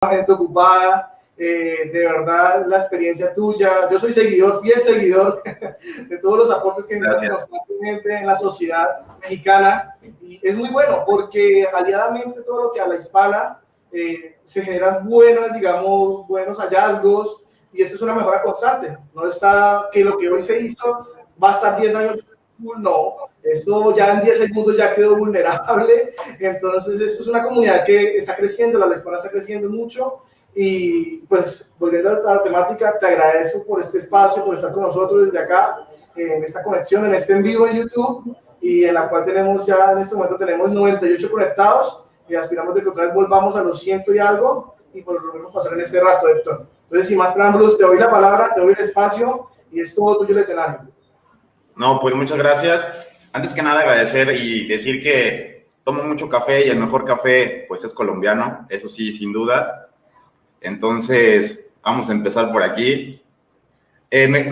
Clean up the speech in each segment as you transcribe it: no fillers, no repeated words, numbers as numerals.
gente ocupada, de verdad la experiencia tuya, yo soy seguidor, fiel seguidor de todos los aportes que generas constantemente en la sociedad mexicana, y es muy bueno porque aliadamente todo lo que a la hispana se generan buenas, digamos, buenos hallazgos, y esto es una mejora constante, no está que lo que hoy se hizo va a estar 10 años, no, esto ya en 10 segundos ya quedó vulnerable. Entonces esto es una comunidad que está creciendo, la hispana está creciendo mucho, y pues volviendo a la temática, te agradezco por este espacio, por estar con nosotros desde acá, en esta conexión, en este en vivo en YouTube, y en la cual tenemos ya, en este momento tenemos 98 conectados, y aspiramos de que otra vez volvamos a los 100 y algo, y pues lo logremos pasar en este rato, Héctor. Entonces, sin más preámbulos, te doy la palabra, te doy el espacio, y es todo tuyo el escenario. No, pues muchas gracias. Antes que nada agradecer y decir que tomo mucho café y el mejor café pues es colombiano, eso sí, sin duda. Entonces, vamos a empezar por aquí. Me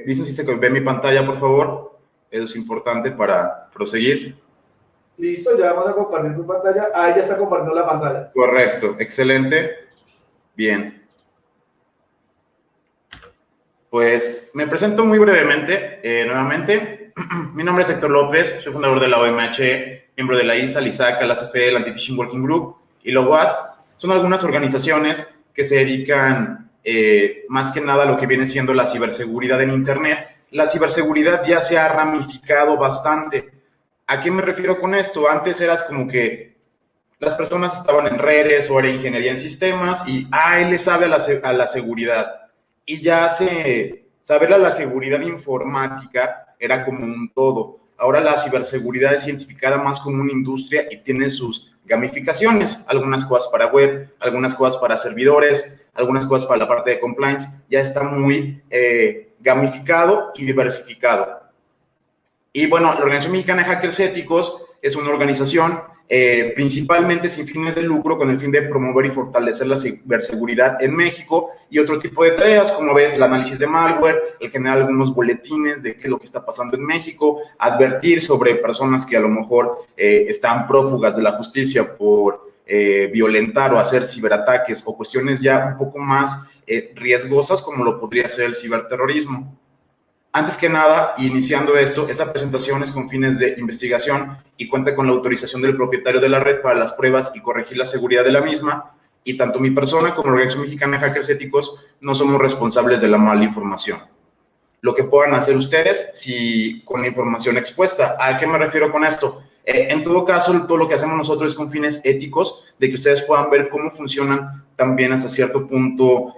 dicen si se ve mi pantalla, por favor. Eso es importante para proseguir. Listo, ya vamos a compartir tu pantalla. Ahí ya está compartiendo la pantalla. Correcto, excelente. Bien. Pues me presento muy brevemente, nuevamente. Mi nombre es Héctor López, soy fundador de la OMH, miembro de la ISA, la ISACA, la CFE, el Anti-Phishing Working Group y la UASP. Son algunas organizaciones que se dedican más que nada a lo que viene siendo la ciberseguridad en Internet. La ciberseguridad ya se ha ramificado bastante. ¿A qué me refiero con esto? Antes eras como que las personas estaban en redes o era ingeniería en sistemas y él le sabe a la seguridad. Y ya saber a la seguridad informática era como un todo. Ahora la ciberseguridad es identificada más como una industria y tiene sus gamificaciones, algunas cosas para web, algunas cosas para servidores, algunas cosas para la parte de compliance, ya está muy gamificado y diversificado. Y bueno, la Organización Mexicana de Hackers Éticos es una organización principalmente sin fines de lucro, con el fin de promover y fortalecer la ciberseguridad en México y otro tipo de tareas, como ves, el análisis de malware, el generar algunos boletines de qué es lo que está pasando en México, advertir sobre personas que a lo mejor están prófugas de la justicia por violentar o hacer ciberataques o cuestiones ya un poco más riesgosas, como lo podría ser el ciberterrorismo. Antes que nada, iniciando esto, esta presentación es con fines de investigación y cuenta con la autorización del propietario de la red para las pruebas y corregir la seguridad de la misma, y tanto mi persona como la Organización Mexicana de Hackers Éticos no somos responsables de la mala información. Lo que puedan hacer ustedes si con la información expuesta. ¿A qué me refiero con esto? En todo caso, todo lo que hacemos nosotros es con fines éticos, de que ustedes puedan ver cómo funcionan también hasta cierto punto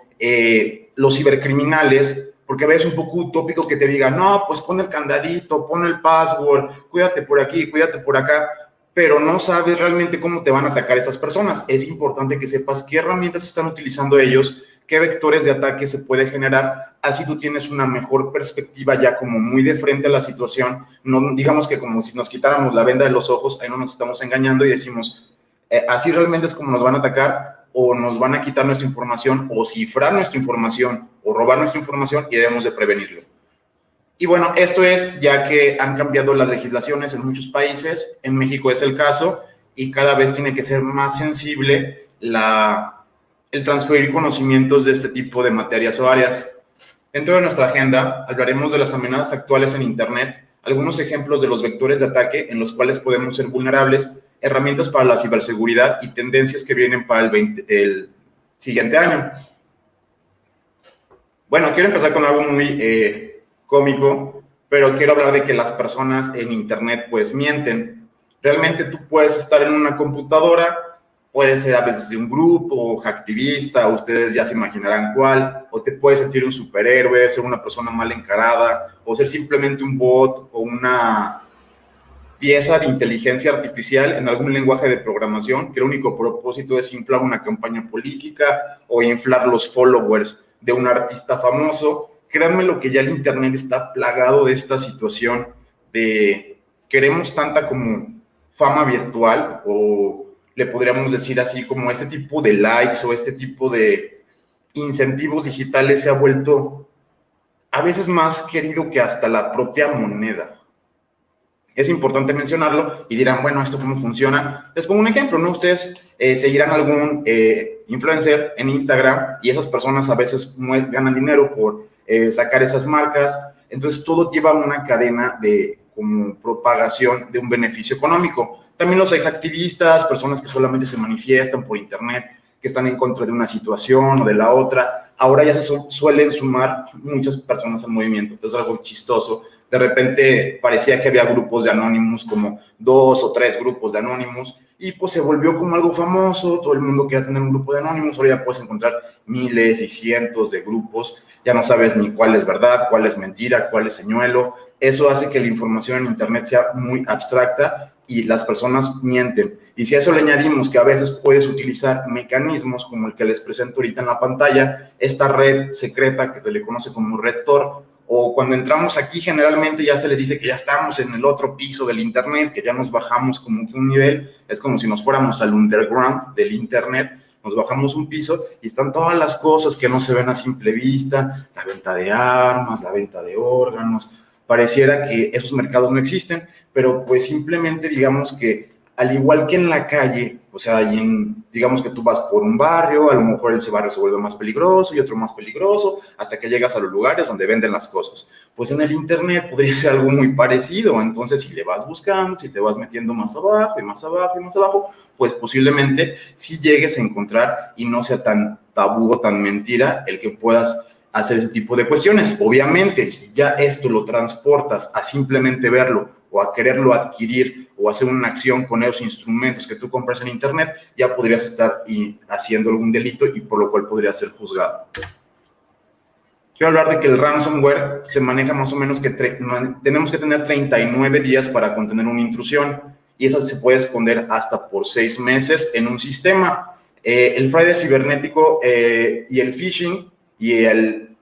los cibercriminales, porque a veces es un poco utópico que te digan, no, pues pon el candadito, pon el password, cuídate por aquí, cuídate por acá, pero no sabes realmente cómo te van a atacar estas personas. Es importante que sepas qué herramientas están utilizando ellos, qué vectores de ataque se puede generar, así tú tienes una mejor perspectiva ya como muy de frente a la situación, no digamos que como si nos quitáramos la venda de los ojos, ahí no nos estamos engañando y decimos, así realmente es como nos van a atacar, o nos van a quitar nuestra información, o cifrar nuestra información, o robar nuestra información, y debemos de prevenirlo. Y bueno, esto es ya que han cambiado las legislaciones en muchos países, en México es el caso, y cada vez tiene que ser más sensible el transferir conocimientos de este tipo de materias o áreas. Dentro de nuestra agenda hablaremos de las amenazas actuales en Internet, algunos ejemplos de los vectores de ataque en los cuales podemos ser vulnerables, herramientas para la ciberseguridad y tendencias que vienen para el siguiente año. Bueno, quiero empezar con algo muy cómico, pero quiero hablar de que las personas en Internet pues mienten. Realmente tú puedes estar en una computadora, puede ser a veces de un grupo hacktivista, ustedes ya se imaginarán cuál, o te puedes sentir un superhéroe, ser una persona mal encarada, o ser simplemente un bot o una pieza de inteligencia artificial en algún lenguaje de programación que el único propósito es inflar una campaña política o inflar los followers de un artista famoso. Créanme lo que ya el Internet está plagado de esta situación de queremos tanta como fama virtual, o le podríamos decir así como este tipo de likes o este tipo de incentivos digitales se ha vuelto a veces más querido que hasta la propia moneda. Es importante mencionarlo y dirán, bueno, ¿esto cómo funciona? Les pongo un ejemplo, ¿no? Ustedes seguirán algún influencer en Instagram y esas personas a veces ganan dinero por sacar esas marcas. Entonces, todo lleva una cadena de como propagación de un beneficio económico. También los hay activistas, personas que solamente se manifiestan por internet, que están en contra de una situación o de la otra. Ahora ya se suelen sumar muchas personas al movimiento. Es algo chistoso. De repente parecía que había grupos de Anonymous, como 2 o 3 grupos de Anonymous, y pues se volvió como algo famoso, todo el mundo quería tener un grupo de Anonymous, ahora ya puedes encontrar miles y cientos de grupos, ya no sabes ni cuál es verdad, cuál es mentira, cuál es señuelo. Eso hace que la información en internet sea muy abstracta y las personas mienten. Y si a eso le añadimos que a veces puedes utilizar mecanismos como el que les presento ahorita en la pantalla, esta red secreta que se le conoce como red Tor, o cuando entramos aquí generalmente ya se les dice que ya estamos en el otro piso del internet, que ya nos bajamos como que un nivel, es como si nos fuéramos al underground del internet, nos bajamos un piso y están todas las cosas que no se ven a simple vista, la venta de armas, la venta de órganos. Pareciera que esos mercados no existen, pero pues simplemente digamos que al igual que en la calle, o sea, digamos que tú vas por un barrio, a lo mejor ese barrio se vuelve más peligroso y otro más peligroso, hasta que llegas a los lugares donde venden las cosas. Pues en el internet podría ser algo muy parecido. Entonces, si le vas buscando, si te vas metiendo más abajo y más abajo y más abajo, pues posiblemente sí llegues a encontrar y no sea tan tabú o tan mentira el que puedas hacer ese tipo de cuestiones. Obviamente, si ya esto lo transportas a simplemente verlo o a quererlo adquirir o hacer una acción con esos instrumentos que tú compras en internet, ya podrías estar haciendo algún delito y por lo cual podría ser juzgado. Quiero hablar de que el ransomware se maneja más o menos que tenemos que tener 39 días para contener una intrusión y eso se puede esconder hasta por 6 meses en un sistema. El fraude cibernético y el phishing y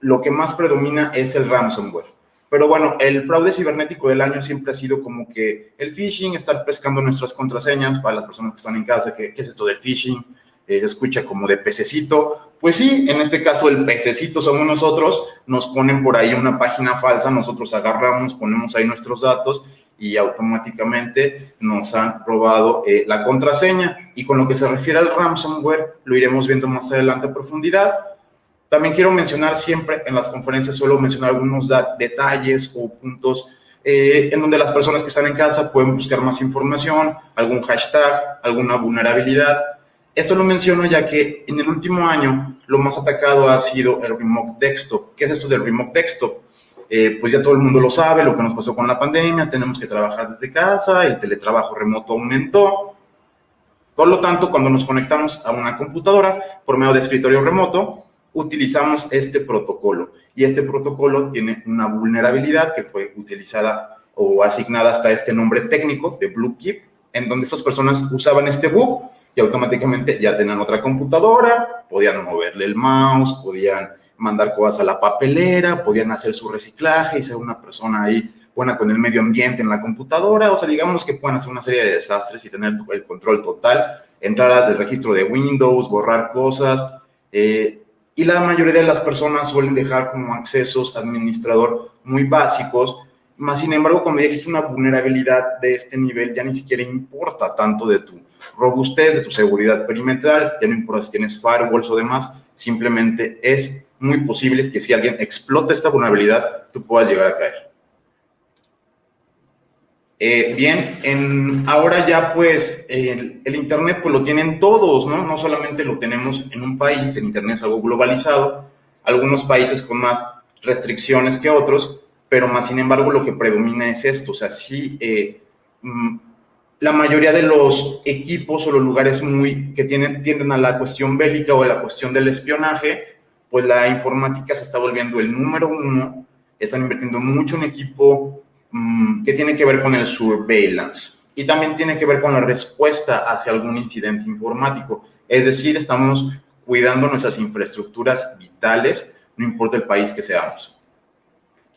lo que más predomina es el ransomware. Pero bueno, el fraude cibernético del año siempre ha sido como que el phishing, estar pescando nuestras contraseñas para las personas que están en casa. ¿Qué es esto del phishing? Se escucha como de pececito. Pues sí, en este caso el pececito somos nosotros, nos ponen por ahí una página falsa, nosotros agarramos, ponemos ahí nuestros datos y automáticamente nos han robado la contraseña. Y con lo que se refiere al ransomware, lo iremos viendo más adelante a profundidad. También quiero mencionar siempre en las conferencias, suelo mencionar algunos detalles o puntos en donde las personas que están en casa pueden buscar más información, algún hashtag, alguna vulnerabilidad. Esto lo menciono ya que en el último año lo más atacado ha sido el remote desktop. ¿Qué es esto del remote desktop? Pues ya todo el mundo lo sabe, lo que nos pasó con la pandemia, tenemos que trabajar desde casa, el teletrabajo remoto aumentó. Por lo tanto, cuando nos conectamos a una computadora por medio de escritorio remoto, utilizamos este protocolo y este protocolo tiene una vulnerabilidad que fue utilizada o asignada hasta este nombre técnico de BlueKeep, en donde estas personas usaban este bug y automáticamente ya tenían otra computadora, podían moverle el mouse, podían mandar cosas a la papelera, podían hacer su reciclaje y ser una persona ahí buena con el medio ambiente en la computadora. O sea, digamos que pueden hacer una serie de desastres y tener el control total, entrar al registro de Windows, borrar cosas, y la mayoría de las personas suelen dejar como accesos administrador muy básicos, más sin embargo, cuando ya existe una vulnerabilidad de este nivel, ya ni siquiera importa tanto de tu robustez, de tu seguridad perimetral, ya no importa si tienes firewalls o demás, simplemente es muy posible que si alguien explota esta vulnerabilidad, tú puedas llegar a caer. Bien, ahora ya pues el internet pues lo tienen todos, ¿no? No solamente lo tenemos en un país, el internet es algo globalizado, algunos países con más restricciones que otros, pero más sin embargo lo que predomina es esto. O sea, sí, la mayoría de los equipos o los lugares que tienden a la cuestión bélica o a la cuestión del espionaje, pues la informática se está volviendo el número 1, están invirtiendo mucho en equipo que tiene que ver con el surveillance y también tiene que ver con la respuesta hacia algún incidente informático. Es decir, estamos cuidando nuestras infraestructuras vitales, no importa el país que seamos.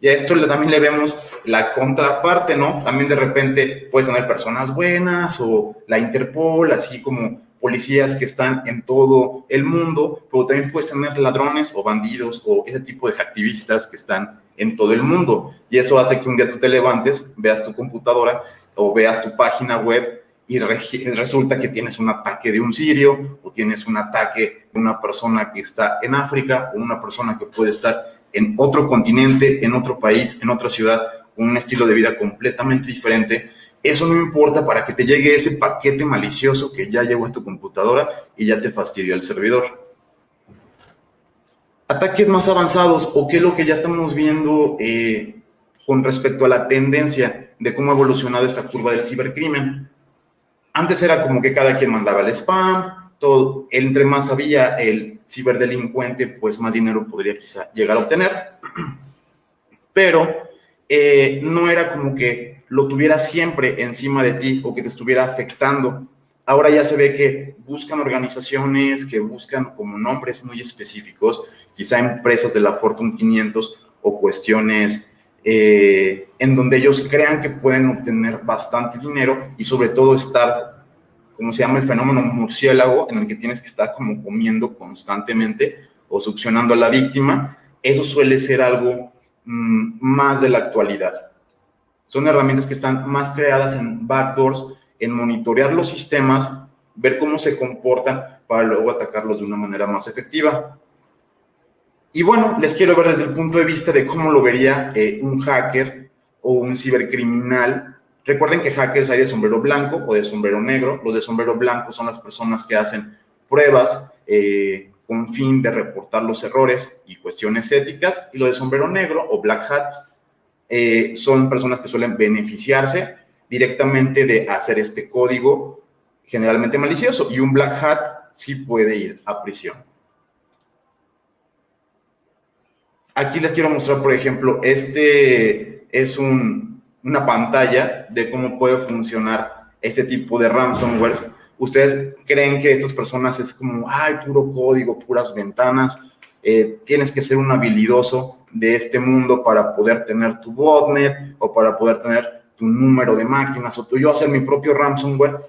Y a esto también le vemos la contraparte, ¿no? También de repente puedes tener personas buenas o la Interpol, así como policías que están en todo el mundo, pero también puedes tener ladrones o bandidos o ese tipo de activistas que están en todo el mundo. Y eso hace que un día tú te levantes, veas tu computadora o veas tu página web y resulta que tienes un ataque de un sirio o tienes un ataque de una persona que está en África o una persona que puede estar en otro continente, en otro país, en otra ciudad, con un estilo de vida completamente diferente. Eso no importa para que te llegue ese paquete malicioso que ya llegó a tu computadora y ya te fastidió el servidor. Ataques más avanzados, o qué es lo que ya estamos viendo con respecto a la tendencia de cómo ha evolucionado esta curva del cibercrimen. Antes era como que cada quien mandaba el spam, todo, entre más había el ciberdelincuente, pues más dinero podría quizá llegar a obtener, pero no era como que lo tuviera siempre encima de ti o que te estuviera afectando. Ahora ya se ve que buscan organizaciones, que buscan como nombres muy específicos, quizá empresas de la Fortune 500 o cuestiones en donde ellos crean que pueden obtener bastante dinero y sobre todo estar, como se llama el fenómeno murciélago, en el que tienes que estar como comiendo constantemente o succionando a la víctima. Eso suele ser algo más de la actualidad. Son herramientas que están más creadas en backdoors, en monitorear los sistemas, ver cómo se comportan para luego atacarlos de una manera más efectiva. Y bueno, les quiero ver desde el punto de vista de cómo lo vería un hacker o un cibercriminal. Recuerden que hackers hay de sombrero blanco o de sombrero negro. Los de sombrero blanco son las personas que hacen pruebas con fin de reportar los errores y cuestiones éticas. Y los de sombrero negro o black hats son personas que suelen beneficiarse directamente de hacer este código generalmente malicioso. Y un black hat sí puede ir a prisión. Aquí les quiero mostrar, por ejemplo, este es una pantalla de cómo puede funcionar este tipo de ransomware. Ustedes creen que estas personas es como, ay, puro código, puras ventanas. Tienes que ser un habilidoso de este mundo para poder tener tu botnet o para poder tener tu número de máquinas o yo hacer mi propio ransomware.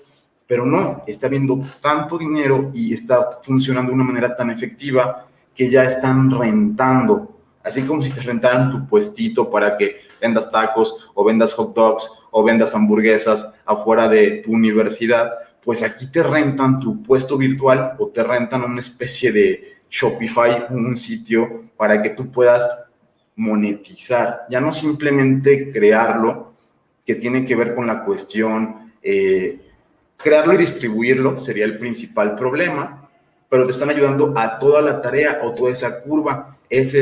Pero no, está habiendo tanto dinero y está funcionando de una manera tan efectiva que ya están rentando. Así como si te rentaran tu puestito para que vendas tacos o vendas hot dogs o vendas hamburguesas afuera de tu universidad, pues aquí te rentan tu puesto virtual o te rentan una especie de Shopify, un sitio para que tú puedas monetizar, ya no simplemente crearlo, que tiene que ver con la cuestión, crearlo y distribuirlo sería el principal problema, pero te están ayudando a toda la tarea o toda esa curva. Es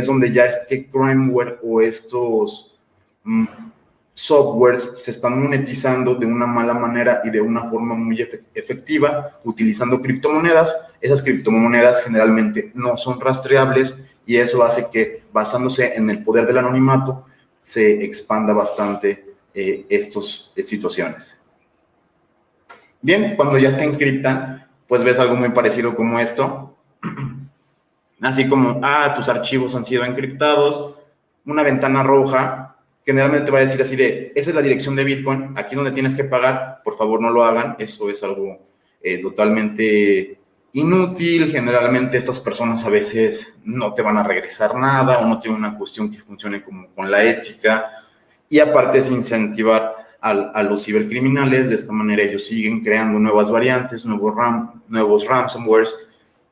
donde ya este crimeware o estos softwares se están monetizando de una mala manera y de una forma muy efectiva, utilizando criptomonedas. Esas criptomonedas generalmente no son rastreables y eso hace que, basándose en el poder del anonimato, se expanda bastante estas situaciones. Bien, cuando ya te encriptan, pues ves algo muy parecido como esto. Así como, tus archivos han sido encriptados, una ventana roja, generalmente te va a decir así de, esa es la dirección de Bitcoin, aquí donde tienes que pagar, por favor no lo hagan, eso es algo totalmente inútil. Generalmente estas personas a veces no te van a regresar nada o no tienen una cuestión que funcione como con la ética, y aparte es incentivar a los cibercriminales. De esta manera ellos siguen creando nuevas variantes, nuevos ransomwares,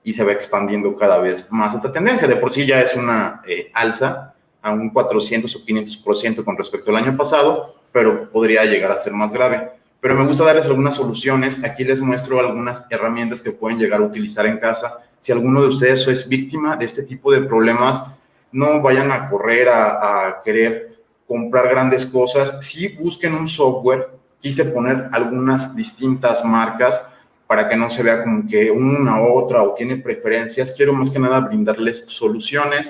y se va expandiendo cada vez más esta tendencia. De por sí ya es una alza a un 400 o 500% con respecto al año pasado, pero podría llegar a ser más grave. Pero me gusta darles algunas soluciones. Aquí les muestro algunas herramientas que pueden llegar a utilizar en casa. Si alguno de ustedes es víctima de este tipo de problemas, no vayan a correr a querer comprar grandes cosas. Sí, busquen un software. Quise poner algunas distintas marcas para que no se vea como que una u otra o tiene preferencias. Quiero más que nada brindarles soluciones.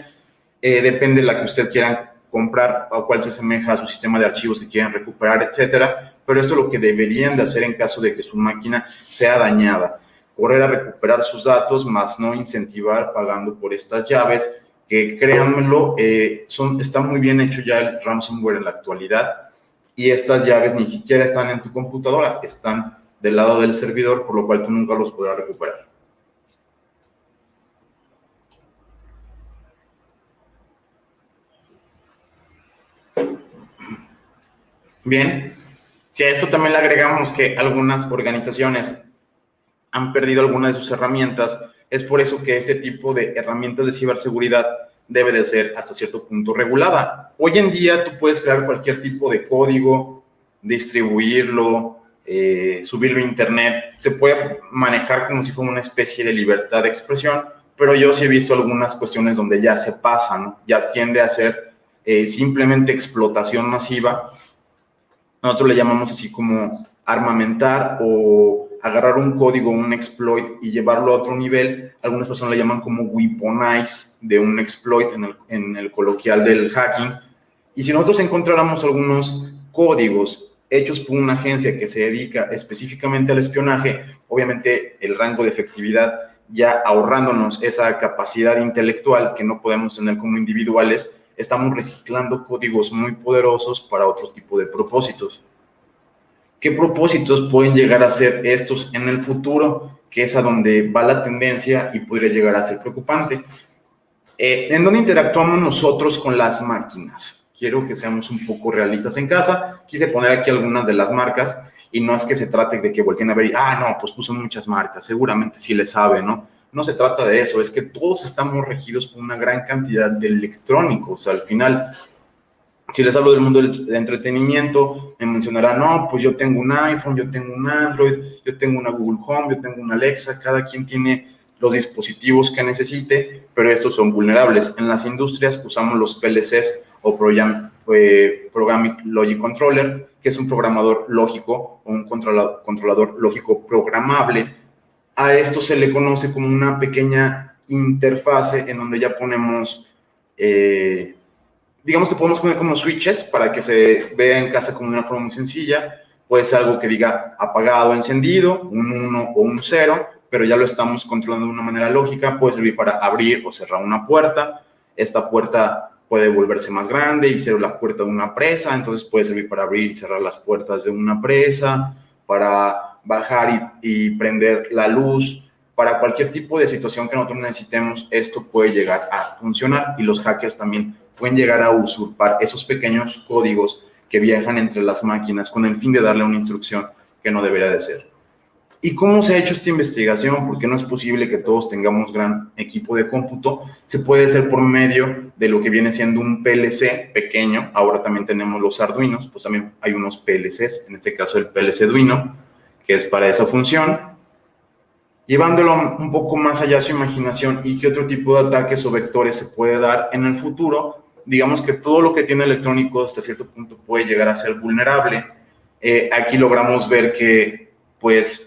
Depende de la que usted quiera comprar o cuál se asemeja a su sistema de archivos que quieran recuperar, etcétera. Pero esto es lo que deberían de hacer en caso de que su máquina sea dañada. Correr a recuperar sus datos, más no incentivar pagando por estas llaves, que créanmelo, está muy bien hecho ya el ransomware en la actualidad, y estas llaves ni siquiera están en tu computadora, están del lado del servidor, por lo cual tú nunca los podrás recuperar. Bien, Si a esto también le agregamos que algunas organizaciones han perdido algunas de sus herramientas, es por eso que este tipo de herramientas de ciberseguridad debe de ser hasta cierto punto regulada. Hoy en día tú puedes crear cualquier tipo de código, distribuirlo, subirlo a internet, se puede manejar como si fuera una especie de libertad de expresión, pero yo sí he visto algunas cuestiones donde ya se pasa, ¿no? Ya tiende a ser simplemente explotación masiva. Nosotros le llamamos así como armamentar o agarrar un código, un exploit y llevarlo a otro nivel. Algunas personas le llaman como weaponize de un exploit en el coloquial del hacking. Y si nosotros encontráramos algunos códigos hechos por una agencia que se dedica específicamente al espionaje, obviamente el rango de efectividad, ya ahorrándonos esa capacidad intelectual que no podemos tener como individuales, estamos reciclando códigos muy poderosos para otro tipo de propósitos. ¿Qué propósitos pueden llegar a ser estos en el futuro? Que es a donde va la tendencia y podría llegar a ser preocupante. ¿En dónde interactuamos nosotros con las máquinas? Quiero que seamos un poco realistas en casa. Quise poner aquí algunas de las marcas y no es que se trate de que volteen a ver y, no, pues puso muchas marcas, seguramente sí le sabe, ¿no? No se trata de eso, es que todos estamos regidos por una gran cantidad de electrónicos. Al final, si les hablo del mundo del entretenimiento, me mencionarán, no, pues yo tengo un iPhone, yo tengo un Android, yo tengo una Google Home, yo tengo una Alexa, cada quien tiene los dispositivos que necesite, pero estos son vulnerables. En las industrias usamos los PLCs o Programming Logic Controller, que es un programador lógico o un controlador lógico programable. A esto se le conoce como una pequeña interfase en donde ya ponemos, digamos que podemos poner como switches para que se vea en casa como de una forma muy sencilla. Puede ser algo que diga apagado, encendido, un 1 o un 0, pero ya lo estamos controlando de una manera lógica. Puede servir para abrir o cerrar una puerta. Esta puerta puede volverse más grande y ser la puerta de una presa, entonces puede servir para abrir y cerrar las puertas de una presa, para bajar y prender la luz. Para cualquier tipo de situación que nosotros necesitemos, esto puede llegar a funcionar y los hackers también pueden llegar a usurpar esos pequeños códigos que viajan entre las máquinas con el fin de darle una instrucción que no debería de ser. ¿Y cómo se ha hecho esta investigación? Porque no es posible que todos tengamos gran equipo de cómputo. Se puede hacer por medio de lo que viene siendo un PLC pequeño. Ahora también tenemos los Arduinos, pues también hay unos PLCs, en este caso el PLC Arduino, que es para esa función. Llevándolo un poco más allá a su imaginación y qué otro tipo de ataques o vectores se puede dar en el futuro. Digamos que todo lo que tiene electrónico hasta cierto punto puede llegar a ser vulnerable. Aquí logramos ver que, pues,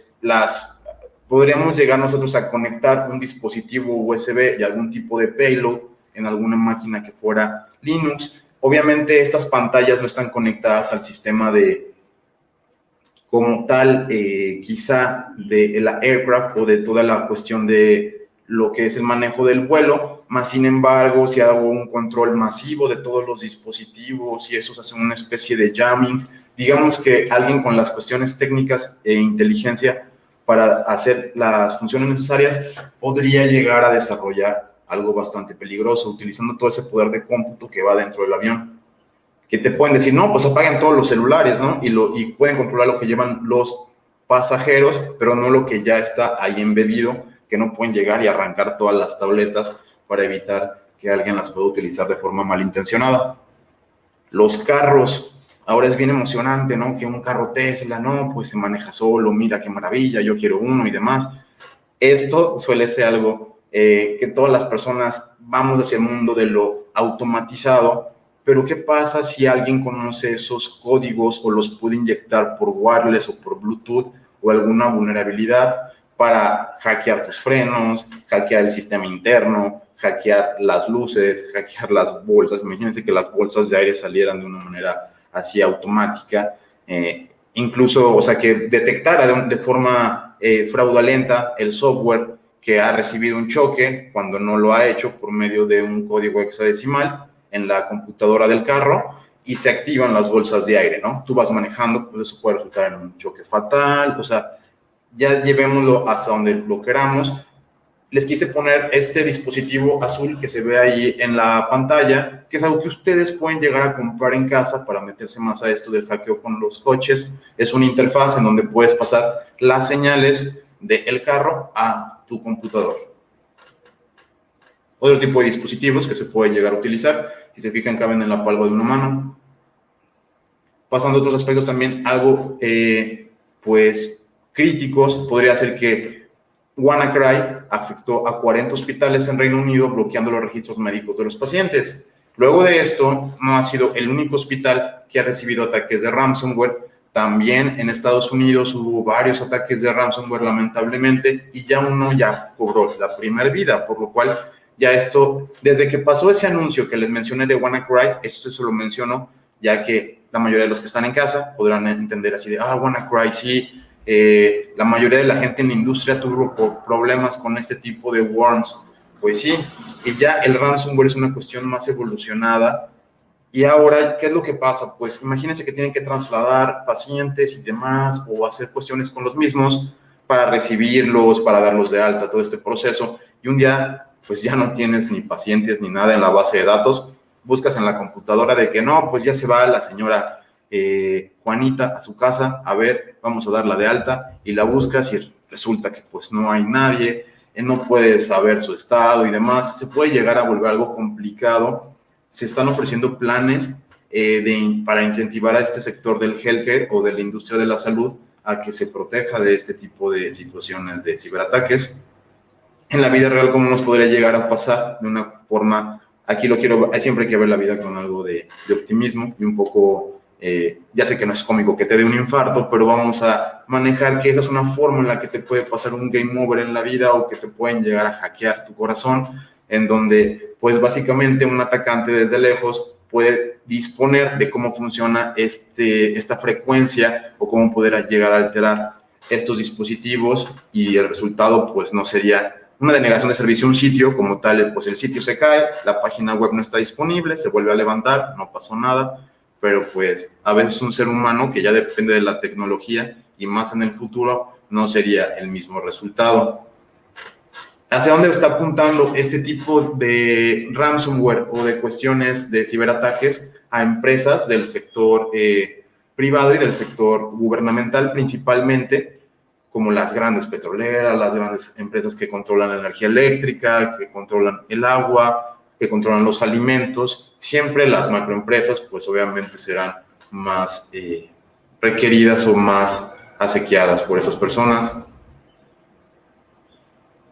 podríamos llegar nosotros a conectar un dispositivo USB y algún tipo de payload en alguna máquina que fuera Linux. Obviamente estas pantallas no están conectadas al sistema como tal, quizá de la aircraft o de toda la cuestión de lo que es el manejo del vuelo, más sin embargo, si hago un control masivo de todos los dispositivos y eso se hace una especie de jamming, digamos que alguien con las cuestiones técnicas e inteligencia para hacer las funciones necesarias, podría llegar a desarrollar algo bastante peligroso, utilizando todo ese poder de cómputo que va dentro del avión. Que te pueden decir, no, pues apaguen todos los celulares, ¿no? Y pueden controlar lo que llevan los pasajeros, pero no lo que ya está ahí embebido, que no pueden llegar y arrancar todas las tabletas para evitar que alguien las pueda utilizar de forma malintencionada. Los carros, ahora es bien emocionante, ¿no? Que un carro Tesla, no, pues se maneja solo, mira qué maravilla, yo quiero uno y demás. Esto suele ser algo que todas las personas vamos hacia el mundo de lo automatizado, pero ¿qué pasa si alguien conoce esos códigos o los puede inyectar por wireless o por Bluetooth o alguna vulnerabilidad para hackear tus frenos, hackear el sistema interno, hackear las luces, hackear las bolsas? Imagínense que las bolsas de aire salieran de una manera así automática, incluso, o sea, que detectara de forma fraudulenta el software que ha recibido un choque cuando no lo ha hecho por medio de un código hexadecimal en la computadora del carro y se activan las bolsas de aire, ¿no? Tú vas manejando, pues eso puede resultar en un choque fatal, o sea, ya llevémoslo hasta donde lo queramos. les quise poner este dispositivo azul que se ve ahí en la pantalla, que es algo que ustedes pueden llegar a comprar en casa para meterse más a esto del hackeo con los coches. Es una interfaz en donde puedes pasar las señales del carro a tu computador. Otro tipo de dispositivos que se pueden llegar a utilizar, si se fijan, caben en la palma de una mano. Pasando a otros aspectos también, algo pues críticos, podría ser que WannaCry afectó a 40 hospitales en Reino Unido, bloqueando los registros médicos de los pacientes. Luego de esto, no ha sido el único hospital que ha recibido ataques de ransomware. También en Estados Unidos hubo varios ataques de ransomware, lamentablemente, y ya uno ya cobró la primera vida, por lo cual ya esto, desde que pasó ese anuncio que les mencioné de WannaCry, esto se lo menciono, ya que la mayoría de los que están en casa podrán entender así de, WannaCry, sí. La mayoría de la gente en la industria tuvo problemas con este tipo de worms. Pues sí, y ya el ransomware es una cuestión más evolucionada. Y ahora, ¿qué es lo que pasa? Pues imagínense que tienen que trasladar pacientes y demás, o hacer cuestiones con los mismos para recibirlos, para darlos de alta, todo este proceso. Y un día, pues ya no tienes ni pacientes ni nada en la base de datos. Buscas en la computadora de que no, pues ya se va la señora Juanita a su casa, a ver, vamos a darla de alta, y la buscas y resulta que pues no hay nadie, no puedes saber su estado y demás. Se puede llegar a volver algo complicado. Se están ofreciendo planes para incentivar a este sector del healthcare o de la industria de la salud a que se proteja de este tipo de situaciones de ciberataques. En la vida real, ¿cómo nos podría llegar a pasar? De una forma, aquí siempre hay que ver la vida con algo de optimismo y un poco, ya sé que no es cómico que te dé un infarto, pero vamos a manejar que esa es una forma en la que te puede pasar un game over en la vida, o que te pueden llegar a hackear tu corazón, en donde pues básicamente un atacante desde lejos puede disponer de cómo funciona esta frecuencia, o cómo poder llegar a alterar estos dispositivos, y el resultado pues no sería una denegación de servicio a un sitio como tal. Pues el sitio se cae, la página web no está disponible, se vuelve a levantar, no pasó nada, pero pues a veces un ser humano, que ya depende de la tecnología y más en el futuro, no sería el mismo resultado. ¿Hacia dónde está apuntando este tipo de ransomware o de cuestiones de ciberataques? A empresas del sector privado y del sector gubernamental principalmente, como las grandes petroleras, las grandes empresas que controlan la energía eléctrica, que controlan el agua, que controlan los alimentos. Siempre las macroempresas, pues obviamente serán más requeridas o más asequiadas por esas personas.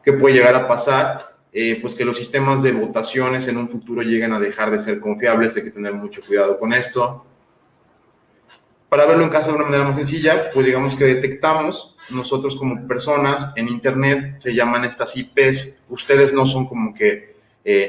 ¿Qué puede llegar a pasar? Pues que los sistemas de votaciones en un futuro lleguen a dejar de ser confiables. Hay que tener mucho cuidado con esto. Para verlo en casa de una manera más sencilla, pues digamos que detectamos nosotros como personas en internet, se llaman estas IPs. Ustedes no son como que,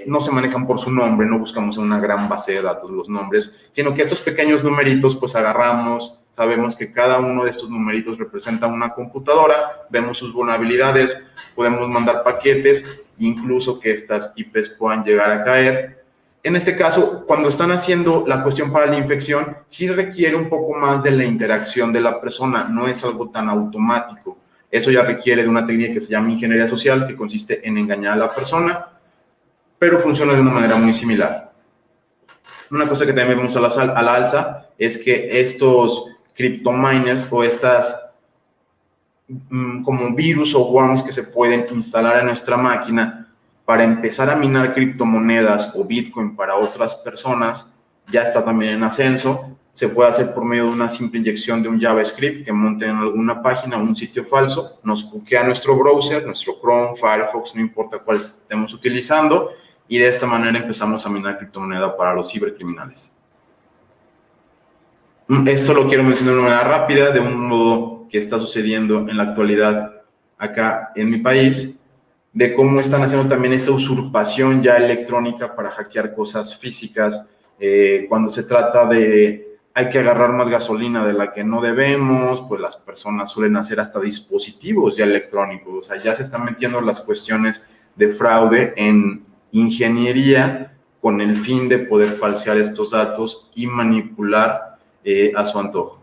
no se manejan por su nombre, no buscamos en una gran base de datos los nombres, sino que estos pequeños numeritos pues agarramos, sabemos que cada uno de estos numeritos representa una computadora, vemos sus vulnerabilidades, podemos mandar paquetes, incluso que estas IPs puedan llegar a caer. En este caso, cuando están haciendo la cuestión para la infección, sí requiere un poco más de la interacción de la persona, no es algo tan automático. Eso ya requiere de una técnica que se llama ingeniería social, que consiste en engañar a la persona, pero funciona de una manera muy similar. Una cosa que también vemos a la alza es que estos cryptominers, o estas como virus o worms que se pueden instalar en nuestra máquina para empezar a minar criptomonedas o Bitcoin para otras personas, ya está también en ascenso. Se puede hacer por medio de una simple inyección de un JavaScript que monten en alguna página o un sitio falso, nos hackea nuestro browser, nuestro Chrome, Firefox, no importa cuál estemos utilizando, y de esta manera empezamos a minar criptomoneda para los cibercriminales. Esto lo quiero mencionar de una manera rápida, de un modo que está sucediendo en la actualidad acá en mi país, de cómo están haciendo también esta usurpación ya electrónica para hackear cosas físicas. Cuando se trata de hay que agarrar más gasolina de la que no debemos, pues las personas suelen hacer hasta dispositivos ya electrónicos. O sea, ya se están metiendo las cuestiones de fraude en ingeniería con el fin de poder falsear estos datos y manipular a su antojo.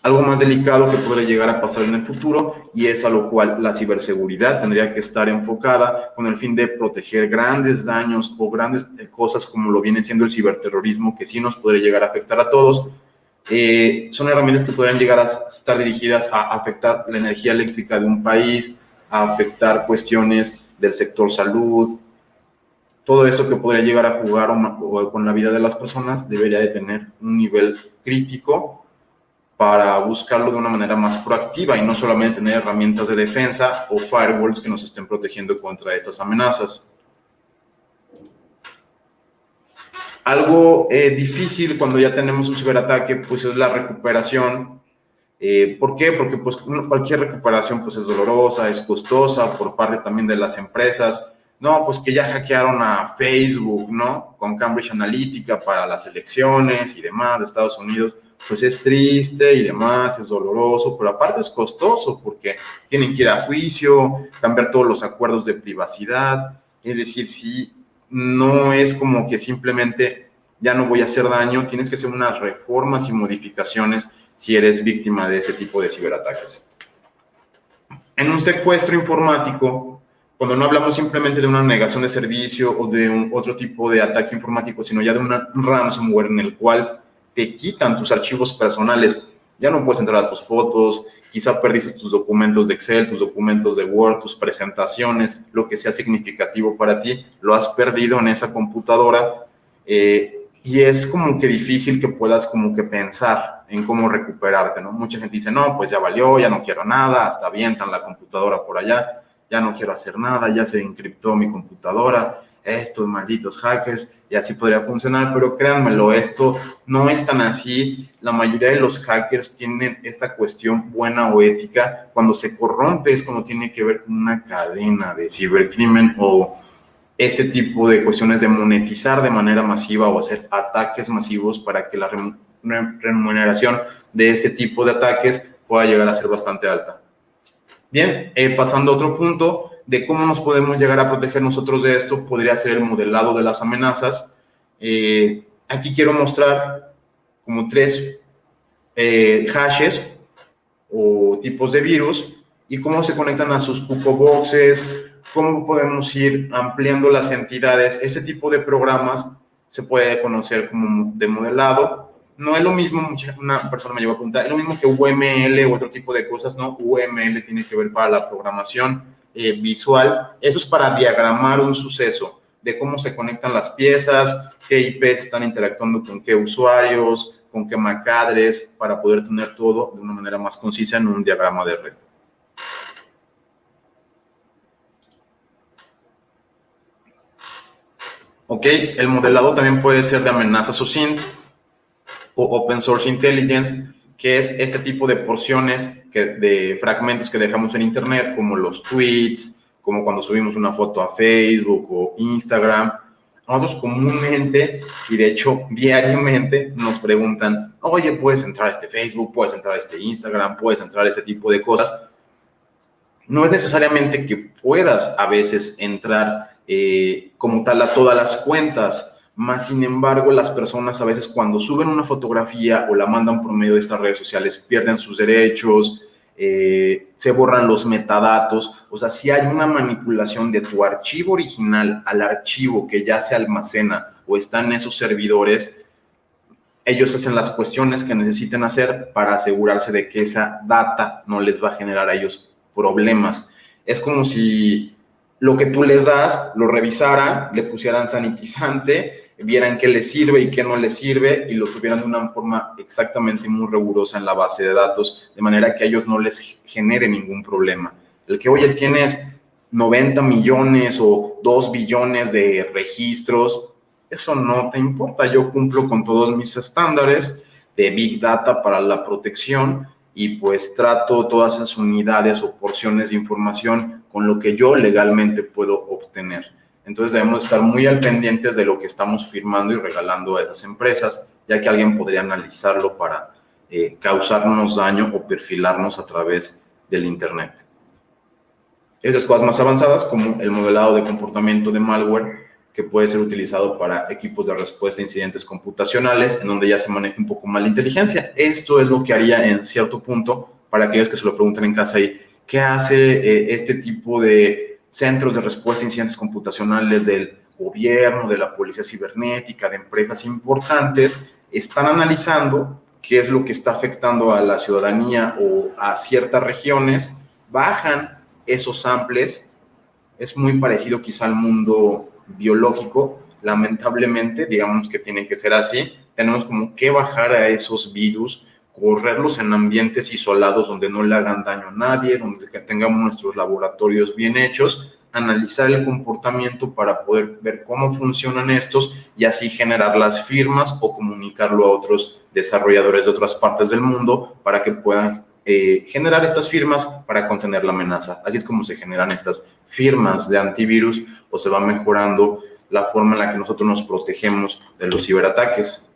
Algo más delicado que podría llegar a pasar en el futuro, y es a lo cual la ciberseguridad tendría que estar enfocada con el fin de proteger grandes daños o grandes cosas como lo viene siendo el ciberterrorismo, que sí nos podría llegar a afectar a todos. Son herramientas que podrían llegar a estar dirigidas a afectar la energía eléctrica de un país, a afectar cuestiones del sector salud. Todo esto que podría llegar a jugar o con la vida de las personas debería de tener un nivel crítico para buscarlo de una manera más proactiva y no solamente tener herramientas de defensa o firewalls que nos estén protegiendo contra estas amenazas. Algo difícil cuando ya tenemos un ciberataque, pues es la recuperación. ¿Por qué? Porque pues, cualquier recuperación pues, es dolorosa, es costosa por parte también de las empresas. No, pues que ya hackearon a Facebook, ¿no? Con Cambridge Analytica para las elecciones y demás de Estados Unidos. Pues es triste y demás, es doloroso, pero aparte es costoso porque tienen que ir a juicio, cambiar todos los acuerdos de privacidad. Es decir, si no es como que simplemente ya no voy a hacer daño, tienes que hacer unas reformas y modificaciones si eres víctima de ese tipo de ciberataques. En un secuestro informático, cuando no hablamos simplemente de una negación de servicio o de otro tipo de ataque informático, sino ya de un ransomware en el cual te quitan tus archivos personales, ya no puedes entrar a tus fotos, quizá perdiste tus documentos de Excel, tus documentos de Word, tus presentaciones, lo que sea significativo para ti, lo has perdido en esa computadora, y es como que difícil que puedas como que pensar en cómo recuperarte, ¿no? Mucha gente dice, no, pues ya valió, ya no quiero nada, hasta avientan la computadora por allá, ya no quiero hacer nada, ya se encriptó mi computadora, estos malditos hackers, y así podría funcionar, pero créanmelo, esto no es tan así. La mayoría de los hackers tienen esta cuestión buena o ética. Cuando se corrompe es cuando tiene que ver con una cadena de cibercrimen o ese tipo de cuestiones de monetizar de manera masiva o hacer ataques masivos para que la remuneración de este tipo de ataques pueda llegar a ser bastante alta. Bien, pasando a otro punto de cómo nos podemos llegar a proteger nosotros de esto, podría ser el modelado de las amenazas. Aquí quiero mostrar como 3 hashes o tipos de virus y cómo se conectan a sus cuboboxes, cómo podemos ir ampliando las entidades. Ese tipo de programas se puede conocer como de modelado. No es lo mismo, una persona me llegó a preguntar, es lo mismo que UML u otro tipo de cosas, ¿no? UML tiene que ver para la programación visual. Eso es para diagramar un suceso, de cómo se conectan las piezas, qué IPs están interactuando con qué usuarios, con qué MAC address, para poder tener todo de una manera más concisa en un diagrama de red. Ok, el modelado también puede ser de amenazas OSINT o Open Source Intelligence, que es este tipo de porciones de fragmentos que dejamos en Internet, como los tweets, como cuando subimos una foto a Facebook o Instagram. Nosotros comúnmente, y de hecho diariamente, nos preguntan, oye, ¿puedes entrar a este Facebook? ¿Puedes entrar a este Instagram? ¿Puedes entrar a este tipo de cosas? No es necesariamente que puedas a veces entrar como tal a todas las cuentas, más sin embargo las personas a veces cuando suben una fotografía o la mandan por medio de estas redes sociales pierden sus derechos, se borran los metadatos. O sea, si hay una manipulación de tu archivo original al archivo que ya se almacena o está en esos servidores, ellos hacen las cuestiones que necesiten hacer para asegurarse de que esa data no les va a generar a ellos problemas. Es como si lo que tú les das lo revisaran, le pusieran sanitizante, vieran qué les sirve y qué no les sirve y lo tuvieran de una forma exactamente muy rigurosa en la base de datos, de manera que a ellos no les genere ningún problema. El que, oye, tienes 90 millones o 2 billones de registros, eso no te importa. Yo cumplo con todos mis estándares de Big Data para la protección y pues trato todas esas unidades o porciones de información con lo que yo legalmente puedo obtener. Entonces debemos estar muy al pendientes de lo que estamos firmando y regalando a esas empresas, ya que alguien podría analizarlo para causarnos daño o perfilarnos a través del Internet. Estas cosas más avanzadas, como el modelado de comportamiento de malware, que puede ser utilizado para equipos de respuesta a incidentes computacionales, en donde ya se maneja un poco más la inteligencia. Esto es lo que haría en cierto punto, para aquellos que se lo pregunten en casa ahí, ¿qué hace este tipo de centros de respuesta a incidentes computacionales del gobierno, de la policía cibernética, de empresas importantes? Están analizando qué es lo que está afectando a la ciudadanía o a ciertas regiones, bajan esos samples. Es muy parecido quizá al mundo biológico, lamentablemente, digamos que tiene que ser así. Tenemos como que bajar a esos virus, correrlos en ambientes isolados donde no le hagan daño a nadie, donde tengamos nuestros laboratorios bien hechos, analizar el comportamiento para poder ver cómo funcionan estos y así generar las firmas o comunicarlo a otros desarrolladores de otras partes del mundo para que puedan generar estas firmas para contener la amenaza. Así es como se generan estas firmas de antivirus o se va mejorando la forma en la que nosotros nos protegemos de los ciberataques.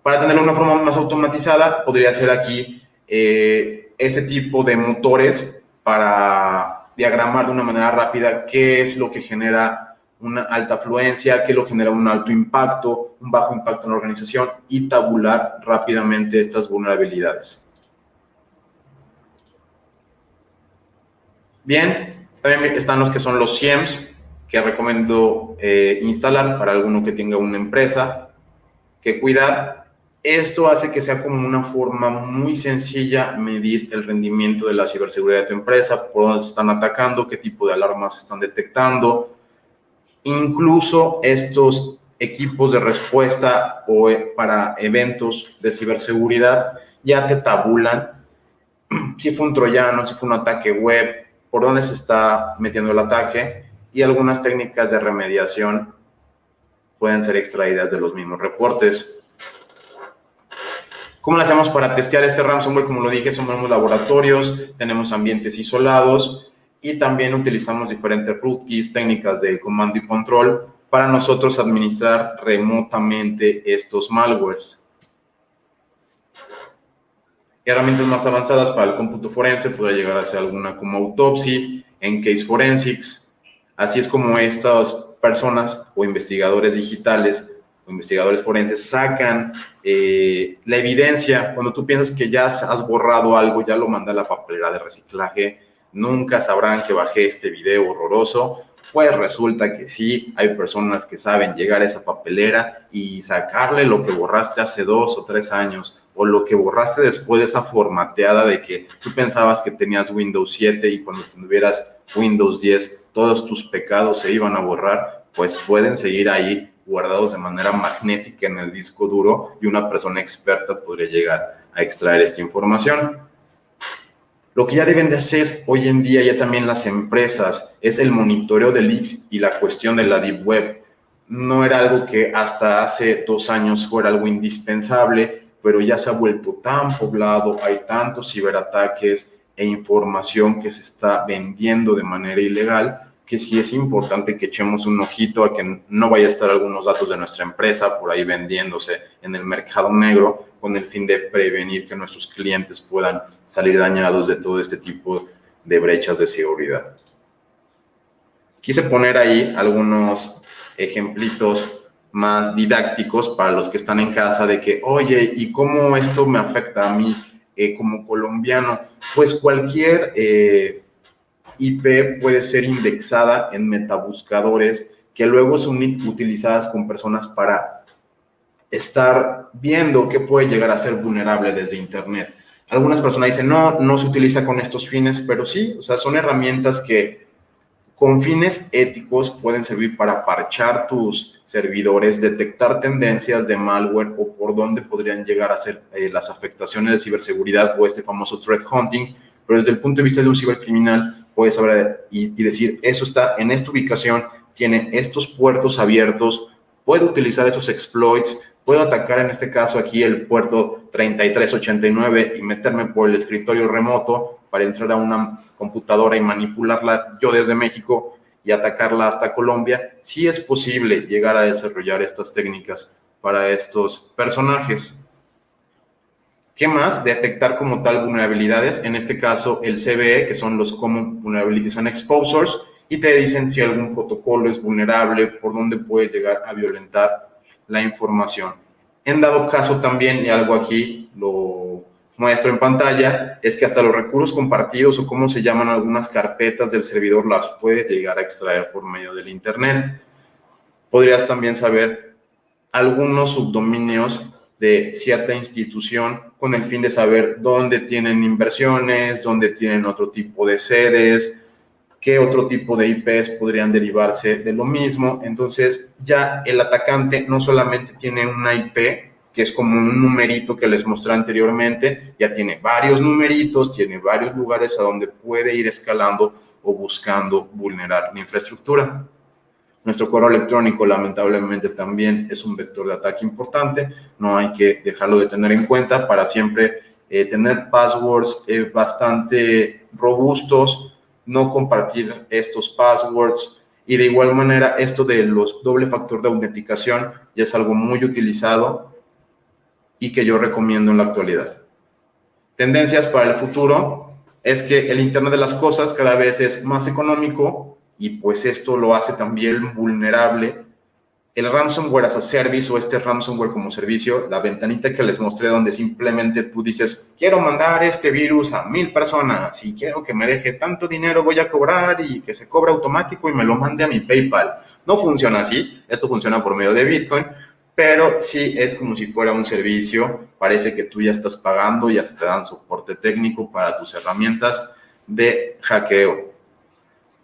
Para tenerlo de una forma más automatizada, podría ser aquí ese tipo de motores para diagramar de una manera rápida qué es lo que genera una alta afluencia, qué lo genera un alto impacto, un bajo impacto en la organización y tabular rápidamente estas vulnerabilidades. Bien, también están los que son los SIEMs, que recomiendo instalar para alguno que tenga una empresa que cuidar. Esto hace que sea como una forma muy sencilla medir el rendimiento de la ciberseguridad de tu empresa, por dónde se están atacando, qué tipo de alarmas se están detectando. Incluso estos equipos de respuesta o para eventos de ciberseguridad ya te tabulan si fue un troyano, si fue un ataque web, por dónde se está metiendo el ataque, y algunas técnicas de remediación pueden ser extraídas de los mismos reportes. ¿Cómo lo hacemos para testear este ransomware? Como lo dije, somos laboratorios, tenemos ambientes isolados y también utilizamos diferentes rootkits, técnicas de comando y control para nosotros administrar remotamente estos malwares. Herramientas más avanzadas para el cómputo forense podría llegar a ser alguna como Autopsy, Encase Forensics. Así es como estas personas o investigadores digitales o investigadores forenses sacan la evidencia. Cuando tú piensas que ya has borrado algo, ya lo manda a la papelera de reciclaje, nunca sabrán que bajé este video horroroso. Pues resulta que sí, hay personas que saben llegar a esa papelera y sacarle lo que borraste hace 2 o 3 años o lo que borraste después de esa formateada de que tú pensabas que tenías Windows 7 y cuando tuvieras Windows 10 todos tus pecados se iban a borrar, pues pueden seguir ahí guardados de manera magnética en el disco duro y una persona experta podría llegar a extraer esta información. Lo que ya deben de hacer hoy en día ya también las empresas es el monitoreo de leaks y la cuestión de la Deep Web. No era algo que hasta hace 2 años fuera algo indispensable, pero ya se ha vuelto tan poblado, hay tantos ciberataques e información que se está vendiendo de manera ilegal, que sí es importante que echemos un ojito a que no vaya a estar algunos datos de nuestra empresa por ahí vendiéndose en el mercado negro con el fin de prevenir que nuestros clientes puedan salir dañados de todo este tipo de brechas de seguridad. Quise poner ahí algunos ejemplitos más didácticos para los que están en casa de que, oye, ¿y cómo esto me afecta a mí como colombiano? Pues cualquier IP puede ser indexada en metabuscadores que luego son utilizadas con personas para estar viendo qué puede llegar a ser vulnerable desde Internet. Algunas personas dicen, no se utiliza con estos fines, pero sí, o sea, son herramientas que con fines éticos pueden servir para parchar tus servidores, detectar tendencias de malware o por dónde podrían llegar a ser las afectaciones de ciberseguridad o este famoso threat hunting, pero desde el punto de vista de un cibercriminal puedes saber y decir, eso está en esta ubicación, tiene estos puertos abiertos, puedo utilizar esos exploits, puedo atacar en este caso aquí el puerto 3389 y meterme por el escritorio remoto para entrar a una computadora y manipularla yo desde México y atacarla hasta Colombia. Sí es posible llegar a desarrollar estas técnicas para estos personajes. ¿Qué más? Detectar como tal vulnerabilidades, en este caso el CVE, que son los Common Vulnerabilities and Exposures, y te dicen si algún protocolo es vulnerable, por dónde puedes llegar a violentar la información. En dado caso también, y algo aquí lo muestro en pantalla, es que hasta los recursos compartidos o cómo se llaman algunas carpetas del servidor las puedes llegar a extraer por medio del internet. Podrías también saber algunos subdominios de cierta institución con el fin de saber dónde tienen inversiones, dónde tienen otro tipo de sedes, qué otro tipo de IPs podrían derivarse de lo mismo. Entonces ya el atacante no solamente tiene una IP, que es como un numerito que les mostré anteriormente, ya tiene varios numeritos, tiene varios lugares a donde puede ir escalando o buscando vulnerar la infraestructura. Nuestro correo electrónico, lamentablemente, también es un vector de ataque importante. No hay que dejarlo de tener en cuenta para siempre tener passwords bastante robustos, no compartir estos passwords. Y de igual manera, esto de los doble factor de autenticación ya es algo muy utilizado y que yo recomiendo en la actualidad. Tendencias para el futuro es que el Internet de las cosas cada vez es más económico, y pues esto lo hace también vulnerable. El ransomware as a service o este ransomware como servicio, la ventanita que les mostré donde simplemente tú dices, quiero mandar este virus a 1000 personas y quiero que me deje tanto dinero, voy a cobrar y que se cobre automático y me lo mande a mi PayPal. No funciona así, esto funciona por medio de Bitcoin, pero sí es como si fuera un servicio, parece que tú ya estás pagando y hasta te dan soporte técnico para tus herramientas de hackeo.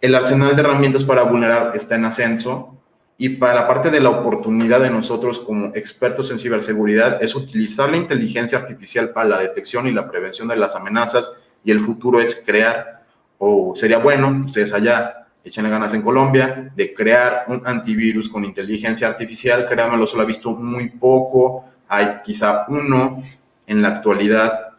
El arsenal de herramientas para vulnerar está en ascenso, y para la parte de la oportunidad de nosotros como expertos en ciberseguridad es utilizar la inteligencia artificial para la detección y la prevención de las amenazas, y el futuro es crear, o sería bueno, ustedes allá échenle ganas en Colombia, de crear un antivirus con inteligencia artificial. Créanmelo, se lo ha visto muy poco, hay quizá uno en la actualidad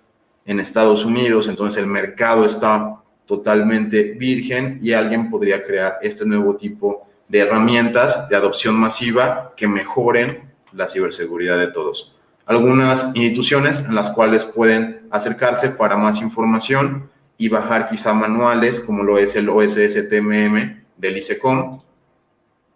en Estados Unidos, entonces el mercado está totalmente virgen y alguien podría crear este nuevo tipo de herramientas de adopción masiva que mejoren la ciberseguridad de todos. Algunas instituciones en las cuales pueden acercarse para más información y bajar quizá manuales, como lo es el OSS-TMM del ICECOM.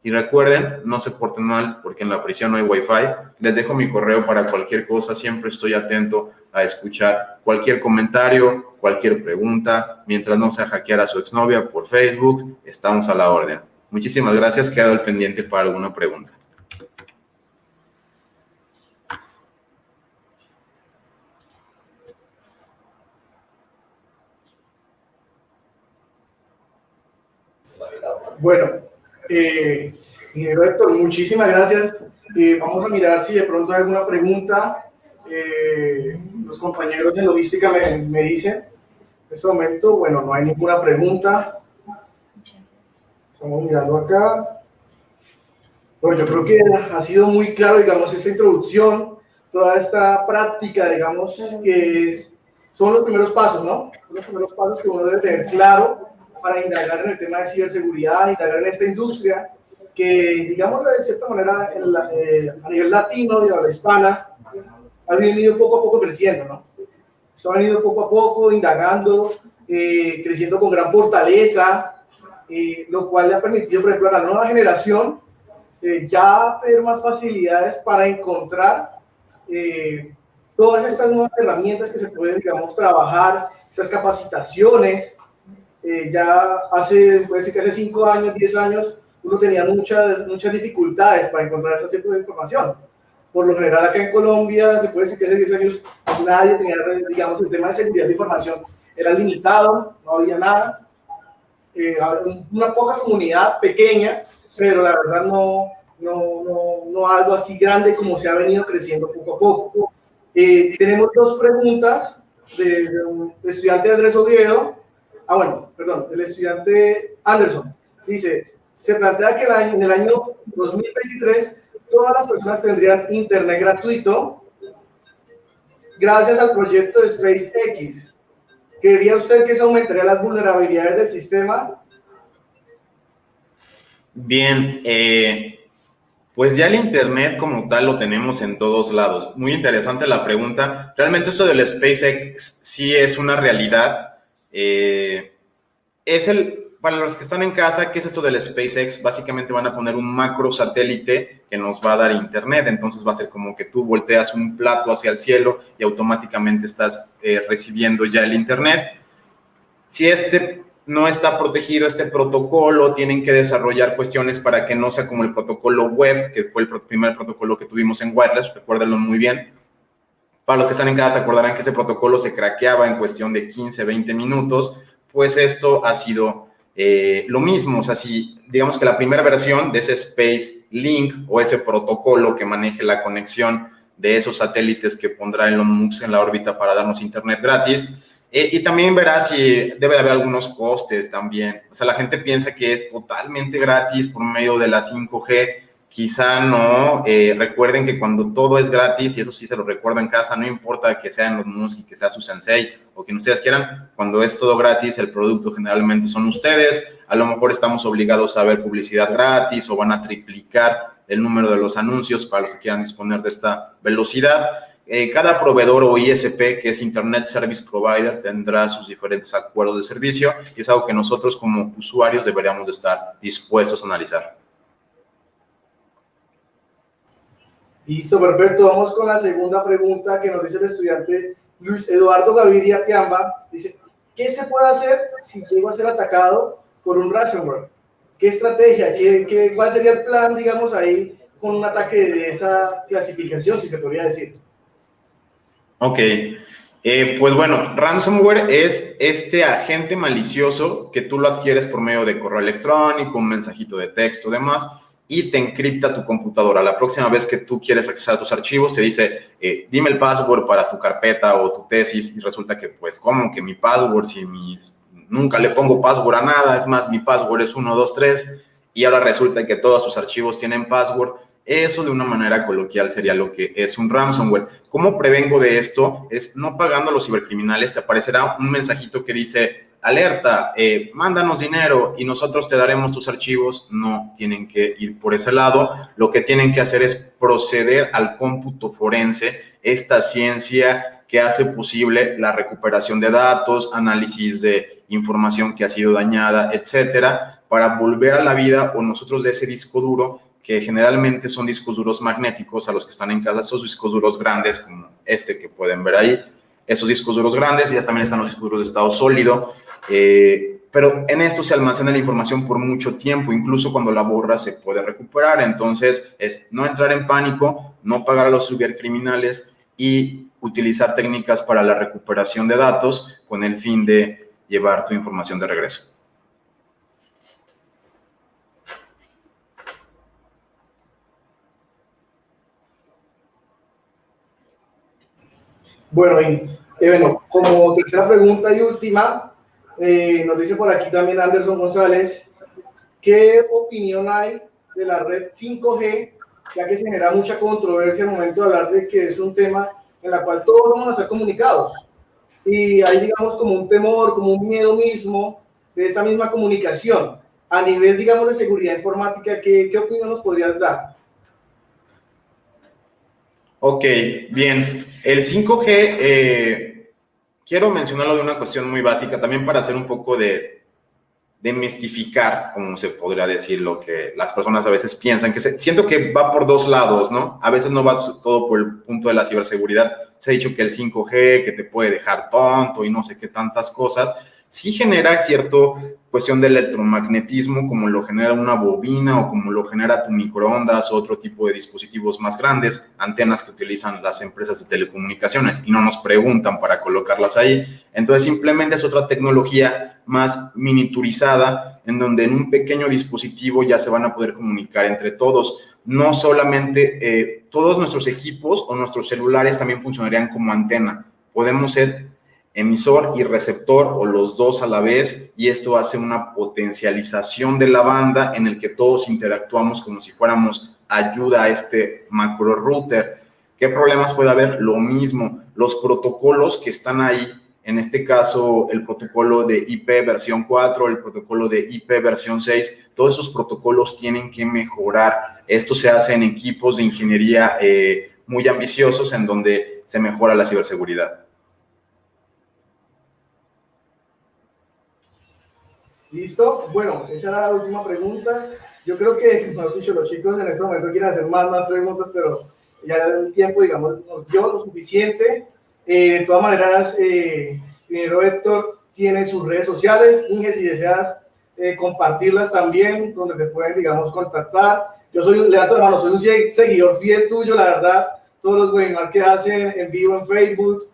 Y recuerden, no se porten mal porque en la prisión no hay Wi-Fi. Les dejo mi correo para cualquier cosa. Siempre estoy atento a escuchar cualquier comentario, cualquier pregunta. Mientras no sea hackear a su exnovia por Facebook, estamos a la orden. Muchísimas gracias. Quedo al pendiente para alguna pregunta. Bueno, ingeniero Héctor, muchísimas gracias. Vamos a mirar si de pronto hay alguna pregunta. Los compañeros de logística me dicen. En este momento, bueno, no hay ninguna pregunta. Estamos mirando acá. Bueno, yo creo que ha sido muy claro, digamos, esta introducción, toda esta práctica, digamos, son los primeros pasos, ¿no? Son los primeros pasos que uno debe tener claro para indagar en el tema de ciberseguridad, indagar en esta industria que, digamos, de cierta manera, a nivel latino y a la hispana, ha venido poco a poco creciendo, ¿no? Esto ha venido poco a poco indagando, creciendo con gran fortaleza, lo cual le ha permitido, por ejemplo, a la nueva generación ya tener más facilidades para encontrar todas estas nuevas herramientas que se pueden, digamos, trabajar, estas capacitaciones. Ya puede decir que hace 5 años, 10 años, uno tenía muchas dificultades para encontrar ese tipo de información. Por lo general, acá en Colombia, se puede decir que hace 10 años nadie tenía, digamos, el tema de seguridad de información era limitado, no había nada. Una poca comunidad pequeña, pero la verdad no algo así grande como se ha venido creciendo poco a poco. Tenemos 2 preguntas de estudiante Andrés Oviedo. Bueno, perdón, el estudiante Anderson dice, se plantea que en el año 2023 todas las personas tendrían internet gratuito gracias al proyecto de SpaceX. ¿Creería usted que eso aumentaría las vulnerabilidades del sistema? Bien, pues ya el Internet como tal lo tenemos en todos lados. Muy interesante la pregunta. Realmente esto del SpaceX sí es una realidad. Es el para los que están en casa, ¿qué es esto del SpaceX? Básicamente van a poner un macro satélite que nos va a dar internet, entonces va a ser como que tú volteas un plato hacia el cielo y automáticamente estás recibiendo ya el internet. Si este no está protegido, este protocolo, tienen que desarrollar cuestiones para que no sea como el protocolo web, que fue el primer protocolo que tuvimos en wireless, recuérdenlo muy bien. Para los que están en casa, se acordarán que ese protocolo se craqueaba en cuestión de 15, 20 minutos, pues esto ha sido lo mismo. O sea, si digamos que la primera versión de ese Space Link o ese protocolo que maneje la conexión de esos satélites que pondrá Elon Musk en la órbita para darnos internet gratis, y también verás si debe de haber algunos costes también. O sea, la gente piensa que es totalmente gratis por medio de la 5G. Quizá no. Recuerden que cuando todo es gratis, y eso sí se lo recuerdo en casa, no importa que sean los Musk y que sea su sensei o quien ustedes quieran, cuando es todo gratis, el producto generalmente son ustedes. A lo mejor estamos obligados a ver publicidad gratis o van a triplicar el número de los anuncios para los que quieran disponer de esta velocidad. Cada proveedor o ISP, que es Internet Service Provider, tendrá sus diferentes acuerdos de servicio y es algo que nosotros como usuarios deberíamos de estar dispuestos a analizar. Listo, perfecto. Vamos con la segunda pregunta que nos dice el estudiante Luis Eduardo Gaviria Piamba. Dice, ¿qué se puede hacer si llego a ser atacado por un ransomware? ¿Qué estrategia? ¿Cuál sería el plan, digamos, ahí con un ataque de esa clasificación, si se podría decir? Ok, pues bueno, ransomware es este agente malicioso que tú lo adquieres por medio de correo electrónico, un mensajito de texto, demás, y te encripta tu computadora. La próxima vez que tú quieres acceder a tus archivos, te dice, dime el password para tu carpeta o tu tesis, y resulta que, pues, ¿cómo que mi password? Si nunca le pongo password a nada, es más, mi password es 123, y ahora resulta que todos tus archivos tienen password. Eso, de una manera coloquial, sería lo que es un ransomware. ¿Cómo prevengo de esto? Es no pagando a los cibercriminales. Te aparecerá un mensajito que dice, alerta, mándanos dinero y nosotros te daremos tus archivos. No tienen que ir por ese lado. Lo que tienen que hacer es proceder al cómputo forense, esta ciencia que hace posible la recuperación de datos, análisis de información que ha sido dañada, etcétera, para volver a la vida o nosotros de ese disco duro, que generalmente son discos duros magnéticos. A los que están en casa, esos discos duros grandes, como este que pueden ver ahí, esos discos duros grandes, y también están los discos duros de estado sólido, pero en esto se almacena la información por mucho tiempo, incluso cuando la borra se puede recuperar. Entonces es no entrar en pánico, no pagar a los cibercriminales y utilizar técnicas para la recuperación de datos con el fin de llevar tu información de regreso. Bueno, bueno, como tercera pregunta y última, nos dice por aquí también Anderson González, ¿qué opinión hay de la red 5G, ya que se genera mucha controversia al momento de hablar de que es un tema en la cual todos vamos a estar comunicados? Y hay, digamos, como un temor, como un miedo mismo de esa misma comunicación. A nivel, digamos, de seguridad informática, ¿qué opinión nos podrías dar? Ok, bien. El 5G, quiero mencionarlo de una cuestión muy básica, también para hacer un poco de mistificar, como se podría decir, lo que las personas a veces piensan, que siento que va por dos lados, ¿no? A veces no va todo por el punto de la ciberseguridad. Se ha dicho que el 5G, que te puede dejar tonto y no sé qué tantas cosas, sí genera cierta cuestión de electromagnetismo, como lo genera una bobina o como lo genera tu microondas o otro tipo de dispositivos más grandes, antenas que utilizan las empresas de telecomunicaciones y no nos preguntan para colocarlas ahí. Entonces simplemente es otra tecnología más miniaturizada, en donde en un pequeño dispositivo ya se van a poder comunicar entre todos. No solamente todos nuestros equipos o nuestros celulares también funcionarían como antena. Podemos ser emisor y receptor o los dos a la vez, y esto hace una potencialización de la banda en el que todos interactuamos como si fuéramos ayuda a este macro router. ¿Qué problemas puede haber? Lo mismo, los protocolos que están ahí, en este caso el protocolo de IP versión 4, el protocolo de IP versión 6, todos esos protocolos tienen que mejorar. Esto se hace en equipos de ingeniería muy ambiciosos, en donde se mejora la ciberseguridad. ¿Listo? Bueno, esa era la última pregunta. Yo creo que, mejor dicho, los chicos en este momento quieren hacer más preguntas, pero ya el tiempo, digamos, nos dio lo suficiente. De todas maneras, Ingeniero Héctor tiene sus redes sociales. Inge, si deseas compartirlas también, donde te pueden, digamos, contactar. Yo soy, levanto la mano, soy un seguidor fiel tuyo, la verdad. Todos los webinars que hacen en vivo en Facebook,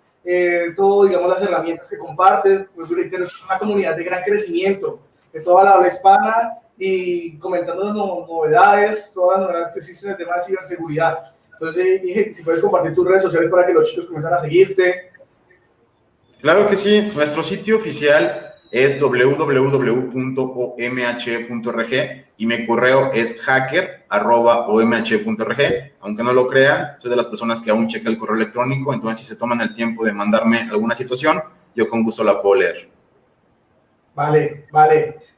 todo, digamos, las herramientas que comparten, pues reitero, es una comunidad de gran crecimiento de toda la habla hispana y comentando las novedades, todas las novedades que existen en el tema de ciberseguridad. Entonces, dije, si puedes compartir tus redes sociales para que los chicos comiencen a seguirte. Claro que sí, nuestro sitio oficial es www.omh.org y mi correo es hacker@omh.org. Aunque no lo crean, soy de las personas que aún checa el correo electrónico, entonces si se toman el tiempo de mandarme alguna situación, yo con gusto la puedo leer. Vale.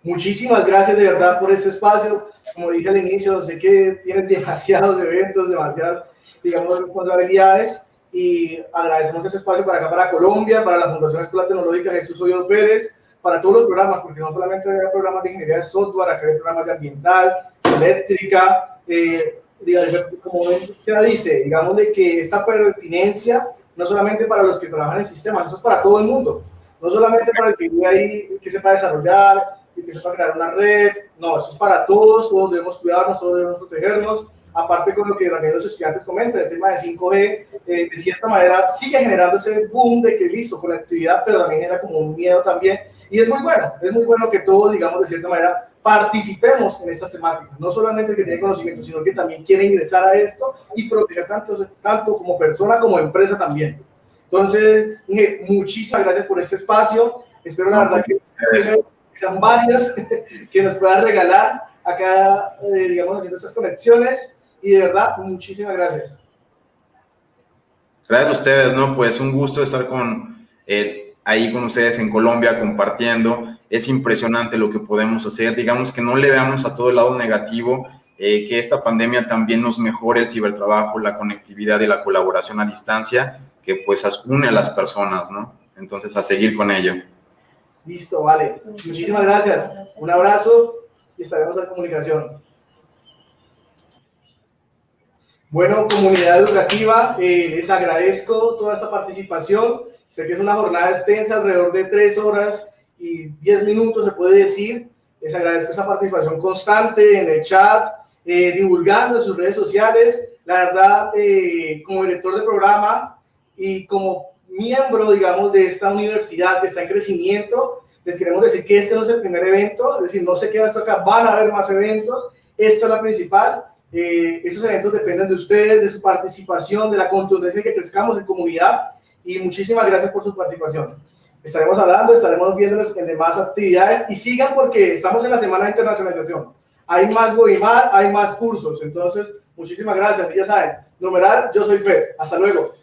Muchísimas gracias de verdad por este espacio. Como dije al inicio, sé que tienes demasiados eventos, demasiadas, digamos, responsabilidades y agradecemos este espacio para acá, para Colombia, para la Fundación Escuela Tecnológica Jesús Hoyos Pérez, para todos los programas, porque no solamente hay programas de ingeniería de software, acá hay programas de ambiental, eléctrica, como se dice, digamos de que esta pertinencia no solamente para los que trabajan en sistemas, eso es para todo el mundo. No solamente para el que vive ahí, que sepa desarrollar, que sepa crear una red, no, eso es para todos, todos debemos cuidarnos, todos debemos protegernos. Aparte con lo que también los estudiantes comentan, el tema de 5G, de cierta manera sigue generando ese boom de que listo, conectividad, pero también genera como un miedo también. Y es muy bueno que todos, digamos, de cierta manera, participemos en estas temáticas. No solamente el que tiene conocimiento, sino que también quiere ingresar a esto y proteger tanto como persona como empresa también. Entonces, Inge, muchísimas gracias por este espacio. Espero la verdad que sean varios que nos puedas regalar acá, digamos, haciendo estas conexiones. Y de verdad, muchísimas gracias. Gracias a ustedes, ¿no? Pues un gusto estar ahí con ustedes en Colombia compartiendo. Es impresionante lo que podemos hacer. Digamos que no le veamos a todo el lado negativo, que esta pandemia también nos mejore el cibertrabajo, la conectividad y la colaboración a distancia, que pues une a las personas, ¿no? Entonces, a seguir con ello. Listo, vale. Muchísimas gracias. Un abrazo y estaremos en comunicación. Bueno, comunidad educativa, les agradezco toda esta participación. Sé que es una jornada extensa, alrededor de 3 horas y 10 minutos, se puede decir. Les agradezco esa participación constante en el chat, divulgando en sus redes sociales. La verdad, como director de programa y como miembro, digamos, de esta universidad que está en crecimiento, les queremos decir que este no es el primer evento, es decir, no se queda esto acá, van a haber más eventos. Esta es la principal. Esos eventos dependen de ustedes, de su participación, de la contundencia que crezcamos en comunidad y muchísimas gracias por su participación. Estaremos hablando, estaremos viéndonos en demás actividades y sigan porque estamos en la Semana de Internacionalización. Hay más webinar, hay más cursos, entonces muchísimas gracias. Y ya saben, numeral, yo soy Fed. Hasta luego.